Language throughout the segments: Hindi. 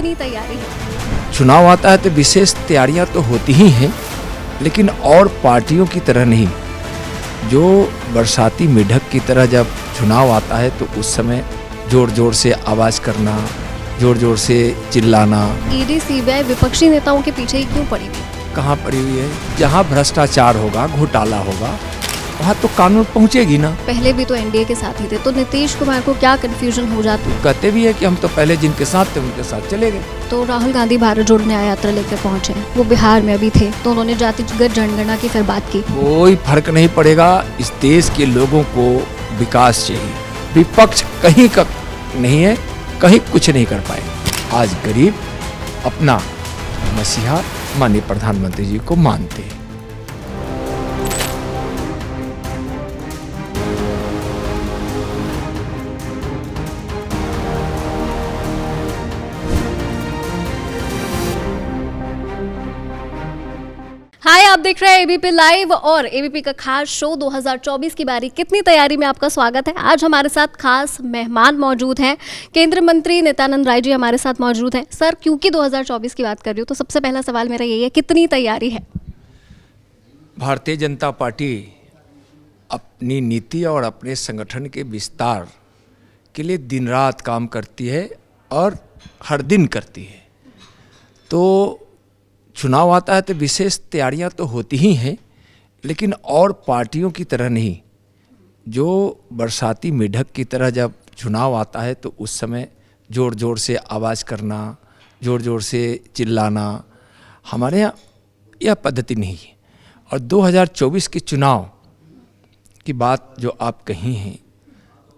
कितनी तैयारी है? चुनाव आता है तो विशेष तैयारियां तो होती ही हैं, लेकिन और पार्टियों की तरह नहीं। जो बरसाती मेढक की तरह जब चुनाव आता है तो उस समय जोर जोर से आवाज़ करना, जोर जोर से चिल्लाना। ईडी सीबीआई विपक्षी नेताओं के पीछे ही क्यों पड़ी हुई? कहाँ पड़ी हुई है? जहाँ भ्रष्टाचार होगा, घोटाला होगा, वहाँ तो कानून पहुँचेगी ना। पहले भी तो एनडीए के साथ ही थे, तो नीतीश कुमार को क्या कंफ्यूजन हो जाती? कहते भी है कि हम तो पहले जिनके साथ थे उनके साथ चले गए। तो राहुल गांधी भारत जोड़ो न्याय यात्रा लेकर पहुंचे, वो बिहार में अभी थे, तो उन्होंने जातिगत जनगणना की फिर बात की। कोई फर्क नहीं पड़ेगा, इस देश के लोगों को विकास चाहिए। विपक्ष कहीं का नहीं है, कहीं कुछ नहीं कर पाए। आज गरीब अपना मसीहा माननीय प्रधानमंत्री जी को मानते हैं। हाय, आप देख रहे हैं एबीपी लाइव और एबीपी का खास शो 2024 की बारी कितनी तैयारी में आपका स्वागत है। आज हमारे साथ खास मेहमान मौजूद हैं, केंद्रीय मंत्री नित्यानंद राय जी हमारे साथ मौजूद हैं। सर, क्योंकि 2024 की बात कर रही हूँ तो सबसे पहला सवाल मेरा यही है, कितनी तैयारी है? भारतीय जनता पार्टी अपनी नीति और अपने संगठन के विस्तार के लिए दिन रात काम करती है और हर दिन करती है। तो चुनाव आता है तो विशेष तैयारियां तो होती ही हैं, लेकिन और पार्टियों की तरह नहीं। जो बरसाती मेढक की तरह जब चुनाव आता है तो उस समय जोर जोर से आवाज़ करना, जोर जोर से चिल्लाना, हमारे यहाँ यह पद्धति नहीं है। और 2024 के चुनाव की बात जो आप कही हैं,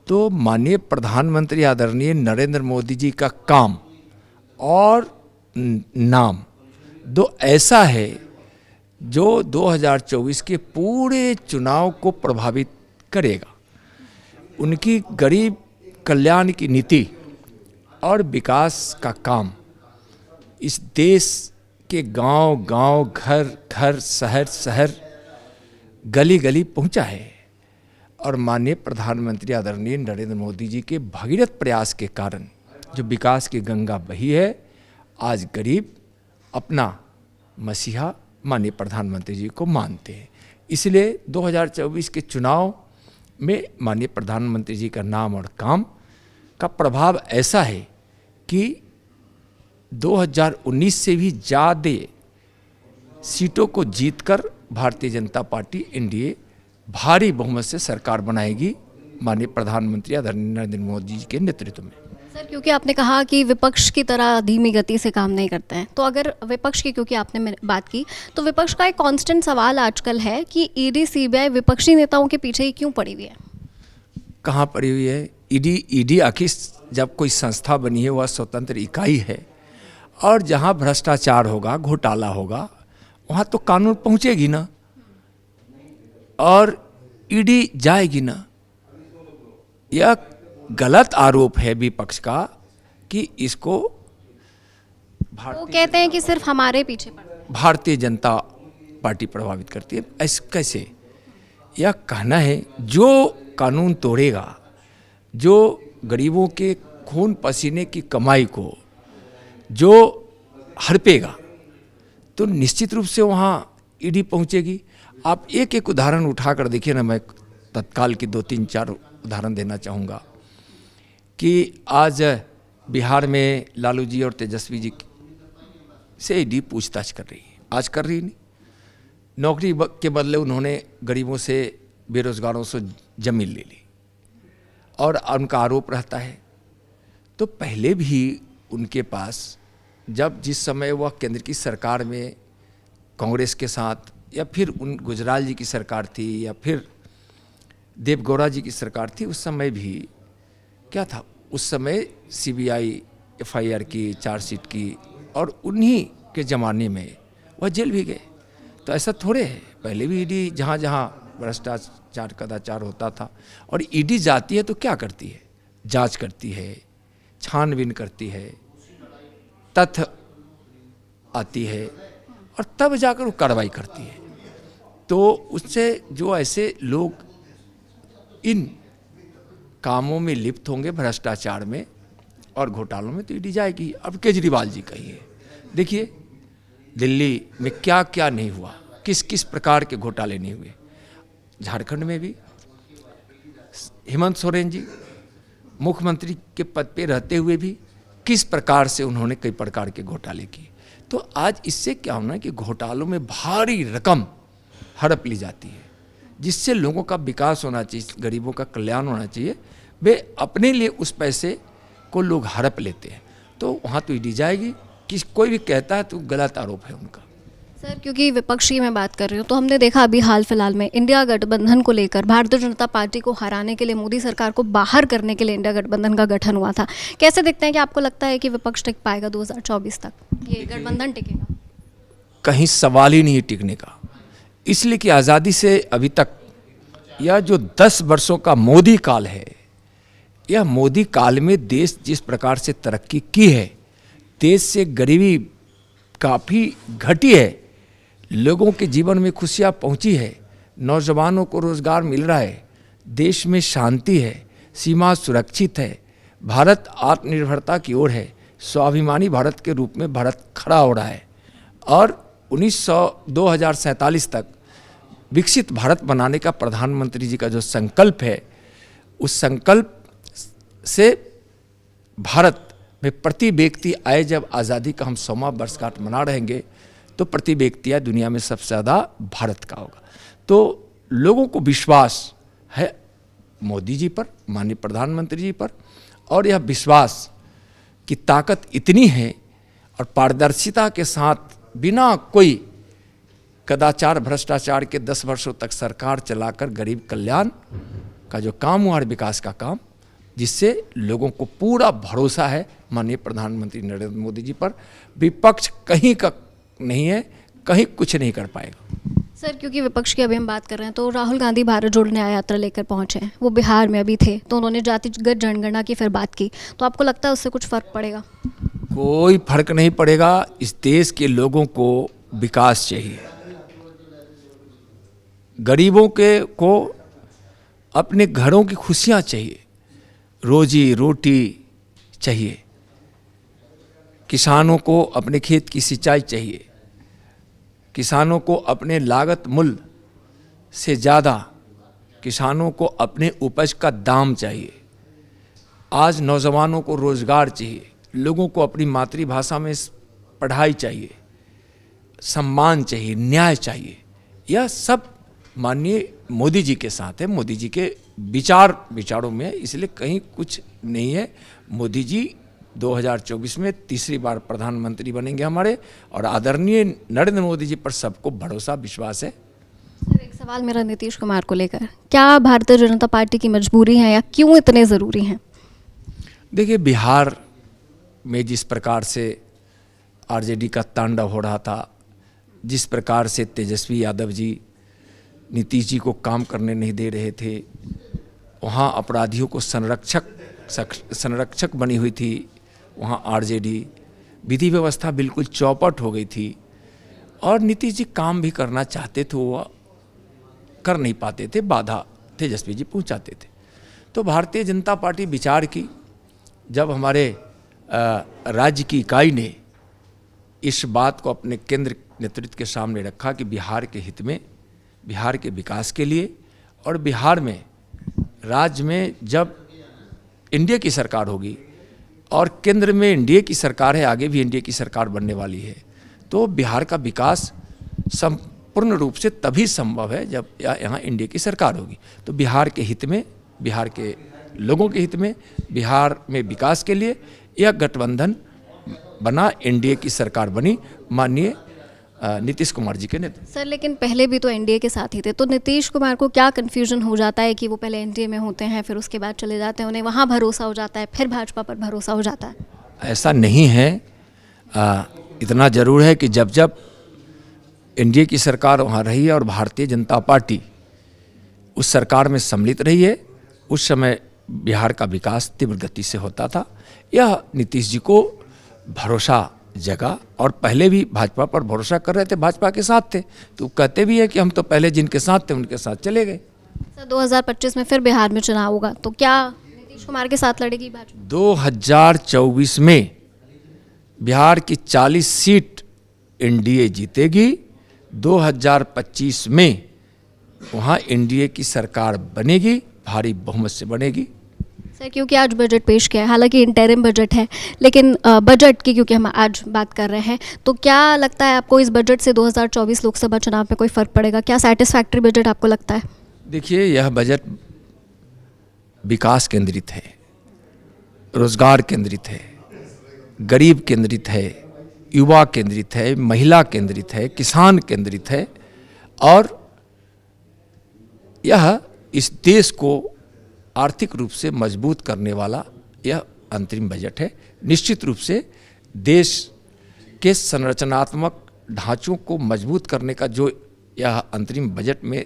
तो माननीय प्रधानमंत्री आदरणीय नरेंद्र मोदी जी का काम और नाम दो ऐसा है जो 2024 के पूरे चुनाव को प्रभावित करेगा। उनकी गरीब कल्याण की नीति और विकास का काम इस देश के गांव गांव, घर घर, शहर शहर, गली गली पहुंचा है। और माननीय प्रधानमंत्री आदरणीय नरेंद्र मोदी जी के भगीरथ प्रयास के कारण जो विकास की गंगा बही है, आज गरीब अपना मसीहा माननीय प्रधानमंत्री जी को मानते हैं। इसलिए 2024 के चुनाव में माननीय प्रधानमंत्री जी का नाम और काम का प्रभाव ऐसा है कि 2019 से भी ज़्यादा सीटों को जीतकर भारतीय जनता पार्टी एनडीए भारी बहुमत से सरकार बनाएगी माननीय प्रधानमंत्री आदरणीय नरेंद्र मोदी जी के नेतृत्व में। सर, क्योंकि आपने कहा कि विपक्ष की तरह धीमी गति से काम नहीं करते हैं, तो अगर विपक्ष की, क्योंकि आपने बात की, तो विपक्ष का एक कांस्टेंट सवाल आजकल है कि ईडी सीबीआई विपक्षी नेताओं के पीछे ही क्यों पड़ी हुई है? कहाँ पड़ी हुई है? ईडी आखिर जब कोई संस्था बनी है वह स्वतंत्र इकाई है, और जहाँ भ्रष्टाचार होगा, घोटाला होगा, वहाँ तो कानून पहुँचेगी ना, और ईडी जाएगी ना। यह गलत आरोप है विपक्ष का कि इसको वो कहते हैं कि सिर्फ हमारे पीछे भारतीय जनता पार्टी प्रभावित करती है। ऐसे कैसे? यह कहना है जो कानून तोड़ेगा, जो गरीबों के खून पसीने की कमाई को जो हड़पेगा, तो निश्चित रूप से वहाँ ईडी पहुँचेगी। आप एक एक उदाहरण उठाकर देखिए ना। मैं तत्काल की 2-3-4 उदाहरण देना चाहूँगा कि आज बिहार में लालू जी और तेजस्वी जी से ईडी पूछताछ कर रही है। आज कर रही नहीं, नौकरी के बदले उन्होंने गरीबों से, बेरोजगारों से जमीन ले ली, और उनका आरोप रहता है। तो पहले भी उनके पास, जब जिस समय वह केंद्र की सरकार में कांग्रेस के साथ, या फिर उन गुजराल जी की सरकार थी, या फिर देवगौड़ा जी की सरकार थी, उस समय भी क्या था? उस समय सीबीआई एफआईआर की, चार्जशीट की, और उन्हीं के ज़माने में वह जेल भी गए। तो ऐसा थोड़े है, पहले भी ईडी जहाँ जहाँ भ्रष्टाचार कदाचार होता था, और ईडी जाती है तो क्या करती है? जांच करती है, छानबीन करती है, तथ्य आती है, और तब जाकर वो कार्रवाई करती है। तो उससे जो ऐसे लोग इन कामों में लिप्त होंगे, भ्रष्टाचार में, और घोटालों में तो ईडी जाएगी। अब केजरीवाल जी कहिए, देखिए दिल्ली में क्या क्या नहीं हुआ, किस किस प्रकार के घोटाले नहीं हुए। झारखंड में भी हेमंत सोरेन जी मुख्यमंत्री के पद पे रहते हुए भी किस प्रकार से उन्होंने कई प्रकार के घोटाले किए। तो आज इससे क्या होना है कि घोटालों में भारी रकम हड़प ली जाती है, जिससे लोगों का विकास होना चाहिए, गरीबों का कल्याण होना चाहिए, वे अपने लिए उस पैसे को लोग हड़प लेते हैं। तो वहाँ तो ईडी जाएगी। कोई भी कहता है तो गलत आरोप है उनका। सर, क्योंकि विपक्षी मैं बात कर रही हूँ, तो हमने देखा अभी हाल फिलहाल में इंडिया गठबंधन को लेकर भारतीय जनता पार्टी को हराने के लिए, मोदी सरकार को बाहर करने के लिए इंडिया गठबंधन का गठन हुआ था। कैसे देखते हैं कि आपको लगता है कि विपक्ष टिक पाएगा 2024 तक, ये गठबंधन टिकेगा? कहीं सवाल ही नहीं टिकने का, इसलिए कि आज़ादी से अभी तक यह जो 10 वर्षों का मोदी काल है, यह मोदी काल में देश जिस प्रकार से तरक्की की है, देश से गरीबी काफ़ी घटी है, लोगों के जीवन में खुशियाँ पहुँची है, नौजवानों को रोज़गार मिल रहा है, देश में शांति है, सीमा सुरक्षित है, भारत आत्मनिर्भरता की ओर है, स्वाभिमानी भारत के रूप में भारत खड़ा हो रहा है और 2047 तक विकसित भारत बनाने का प्रधानमंत्री जी का जो संकल्प है, उस संकल्प से भारत में प्रति व्यक्ति आए, जब आज़ादी का हम 100वां वर्षगांठ मना रहेंगे तो प्रति व्यक्ति आए दुनिया में सबसे ज़्यादा भारत का होगा। तो लोगों को विश्वास है मोदी जी पर, माननीय प्रधानमंत्री जी पर, और यह विश्वास की ताकत इतनी है और पारदर्शिता के साथ बिना कोई कदाचार भ्रष्टाचार के 10 वर्षों तक सरकार चलाकर गरीब कल्याण का जो काम हुआ, विकास का काम, जिससे लोगों को पूरा भरोसा है माननीय प्रधानमंत्री नरेंद्र मोदी जी पर। विपक्ष कहीं का नहीं है, कहीं कुछ नहीं कर पाएगा। सर, क्योंकि विपक्ष की अभी हम बात कर रहे हैं, तो राहुल गांधी भारत जोड़ो न्याय यात्रा लेकर पहुंचे हैं, वो बिहार में अभी थे, तो उन्होंने जातिगत जनगणना की फिर बात की, तो आपको लगता है उससे कुछ फ़र्क पड़ेगा? कोई फर्क नहीं पड़ेगा। इस देश के लोगों को विकास चाहिए, गरीबों को अपने घरों की खुशियाँ चाहिए, रोजी रोटी चाहिए, किसानों को अपने खेत की सिंचाई चाहिए, किसानों को अपने लागत मूल्य से ज़्यादा किसानों को अपने उपज का दाम चाहिए। आज नौजवानों को रोज़गार चाहिए, लोगों को अपनी मातृभाषा में पढ़ाई चाहिए, सम्मान चाहिए, न्याय चाहिए। यह सब माननीय मोदी जी के साथ है, मोदी जी के विचारों में, इसलिए कहीं कुछ नहीं है। मोदी जी 2024 में तीसरी बार प्रधानमंत्री बनेंगे हमारे, और आदरणीय नरेंद्र मोदी जी पर सबको भरोसा विश्वास है। सर, एक सवाल मेरा नीतीश कुमार को लेकर, क्या भारतीय जनता पार्टी की मजबूरी है या क्यों इतने ज़रूरी हैं? देखिए, बिहार में जिस प्रकार से आरजेडी का तांडव हो रहा था, जिस प्रकार से तेजस्वी यादव जी नीतीश जी को काम करने नहीं दे रहे थे, वहाँ अपराधियों को संरक्षक बनी हुई थी, वहाँ आरजेडी, विधि व्यवस्था बिल्कुल चौपट हो गई थी, और नीतीश जी काम भी करना चाहते थे, वो कर नहीं पाते थे, बाधा तेजस्वी जी पहुँचाते थे। तो भारतीय जनता पार्टी विचार की, जब हमारे राज्य की इकाई ने इस बात को अपने केंद्र नेतृत्व के सामने रखा कि बिहार के हित में, बिहार के विकास के लिए, और बिहार में राज्य में जब एनडीए की सरकार होगी और केंद्र में एनडीए की सरकार है, आगे भी एनडीए की सरकार बनने वाली है, तो बिहार का विकास संपूर्ण रूप से तभी संभव है जब यहाँ एनडीए की सरकार होगी। तो बिहार के हित में, बिहार के लोगों के हित में, बिहार में विकास के लिए यह गठबंधन बना, एनडीए की सरकार बनी माननीय नीतीश कुमार जी के नेतृत्व। सर, लेकिन पहले भी तो एनडीए के साथ ही थे, तो नीतीश कुमार को क्या कन्फ्यूजन हो जाता है कि वो पहले एनडीए में होते हैं, फिर उसके बाद चले जाते हैं, उन्हें वहाँ भरोसा हो जाता है, फिर भाजपा पर भरोसा हो जाता है? ऐसा नहीं है। इतना ज़रूर है कि जब जब एनडीए की सरकार वहाँ रही है और भारतीय जनता पार्टी उस सरकार में सम्मिलित रही है, उस समय बिहार का विकास तीव्र गति से होता था। यह नीतीश जी को भरोसा जगह, और पहले भी भाजपा पर भरोसा कर रहे थे, भाजपा के साथ थे, तो कहते भी है कि हम तो पहले जिनके साथ थे उनके साथ चले गए। सर, 2025 में फिर बिहार में चुनाव होगा, तो क्या नीतीश कुमार के साथ लड़ेगी भाजपा। 2024 में बिहार की 40 सीट एनडीए जीतेगी। 2025 में वहाँ एनडीए की सरकार बनेगी, भारी बहुमत से बनेगी। सर क्योंकि आज बजट पेश किया है, हालांकि इंटरिम बजट है, लेकिन बजट की क्योंकि हम आज बात कर रहे हैं, तो क्या लगता है आपको इस बजट से 2024 लोकसभा चुनाव में कोई फ़र्क पड़ेगा? क्या सेटिस्फैक्ट्री बजट आपको लगता है? देखिए, यह बजट विकास केंद्रित है, रोजगार केंद्रित है, गरीब केंद्रित है, युवा केंद्रित है, महिला केंद्रित है, किसान केंद्रित है और यह इस देश को आर्थिक रूप से मजबूत करने वाला यह अंतरिम बजट है। निश्चित रूप से देश के संरचनात्मक ढांचों को मजबूत करने का जो यह अंतरिम बजट में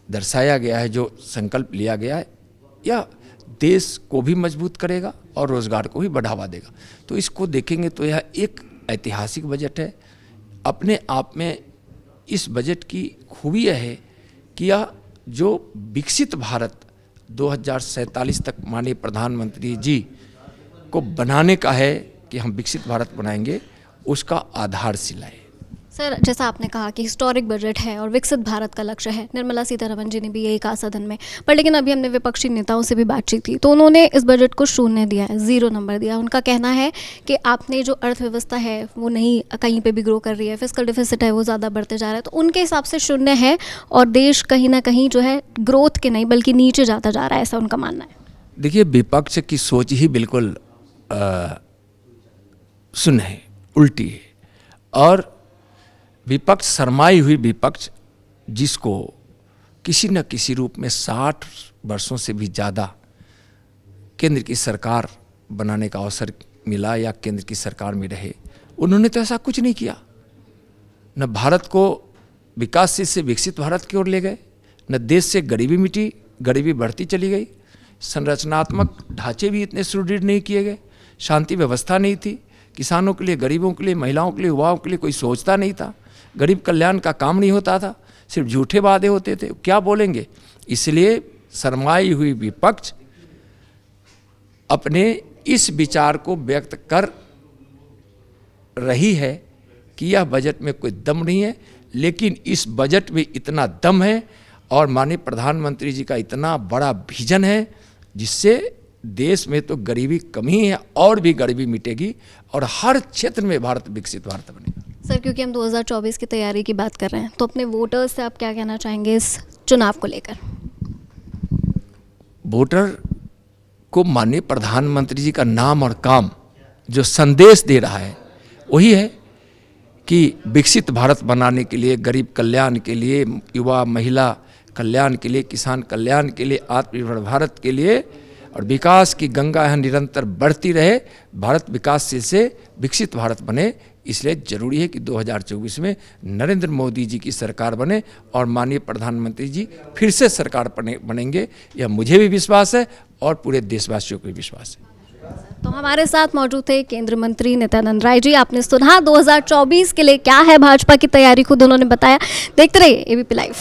दर्शाया गया है, जो संकल्प लिया गया है, यह देश को भी मजबूत करेगा और रोजगार को भी बढ़ावा देगा। तो इसको देखेंगे तो यह एक ऐतिहासिक बजट है। अपने आप में इस बजट की खूबी यह है कि यह जो विकसित भारत 2047 तक माननीय प्रधानमंत्री जी को बनाने का है कि हम विकसित भारत बनाएंगे, उसका आधारशिला है। सर जैसा आपने कहा कि हिस्टोरिक बजट है और विकसित भारत का लक्ष्य है, निर्मला सीतारमण जी ने भी यही कहा सदन में, पर लेकिन अभी हमने विपक्षी नेताओं से भी बातचीत की तो उन्होंने इस बजट को शून्य दिया है, 0 नंबर दिया। उनका कहना है कि आपने जो अर्थव्यवस्था है वो नहीं कहीं पे भी ग्रो कर रही है, फिस्कल डिफिसिट है वो ज़्यादा बढ़ते जा रहा है, तो उनके हिसाब से शून्य है और देश कहीं ना कहीं जो है ग्रोथ के नहीं बल्कि नीचे जाता जा रहा है, ऐसा उनका मानना है। देखिए, विपक्ष की सोच ही बिल्कुल शून्य है, उल्टी है। और विपक्ष, शरमाई हुई विपक्ष, जिसको किसी न किसी रूप में 60 वर्षों से भी ज़्यादा केंद्र की सरकार बनाने का अवसर मिला या केंद्र की सरकार में रहे, उन्होंने तो ऐसा कुछ नहीं किया। न भारत को विकासशील से विकसित भारत की ओर ले गए, न देश से गरीबी मिटी, गरीबी बढ़ती चली गई, संरचनात्मक ढांचे भी इतने सुदृढ़ नहीं किए गए, शांति व्यवस्था नहीं थी, किसानों के लिए, गरीबों के लिए, महिलाओं के लिए, युवाओं के लिए कोई सोचता नहीं था, गरीब कल्याण का काम नहीं होता था, सिर्फ झूठे वादे होते थे, क्या बोलेंगे। इसलिए शरमाई हुई विपक्ष अपने इस विचार को व्यक्त कर रही है कि यह बजट में कोई दम नहीं है, लेकिन इस बजट में इतना दम है और माननीय प्रधानमंत्री जी का इतना बड़ा विजन है जिससे देश में तो गरीबी कम ही है और भी गरीबी मिटेगी और हर क्षेत्र में भारत विकसित भारत बनेगा। सर क्योंकि हम 2024 की तैयारी की बात कर रहे हैं, तो अपने वोटर्स से आप क्या कहना चाहेंगे इस चुनाव को लेकर? वोटर को माननीय प्रधानमंत्री जी का नाम और काम जो संदेश दे रहा है वही है कि विकसित भारत बनाने के लिए, गरीब कल्याण के लिए, युवा महिला कल्याण के लिए, किसान कल्याण के लिए, आत्मनिर्भर भारत के लिए और विकास की गंगा यहाँ निरंतर बढ़ती रहे, भारत विकासशील से विकसित भारत बने। इसलिए जरूरी है कि 2024 में नरेंद्र मोदी जी की सरकार बने और माननीय प्रधानमंत्री जी फिर से सरकार बनेंगे, यह मुझे भी विश्वास है और पूरे देशवासियों को भी विश्वास है। तो हमारे साथ मौजूद थे केंद्रीय मंत्री नित्यानंद राय जी। आपने सुना 2024 के लिए क्या है भाजपा की तैयारी, खुद उन्होंने बताया। देखते रहिए एबीपी लाइव।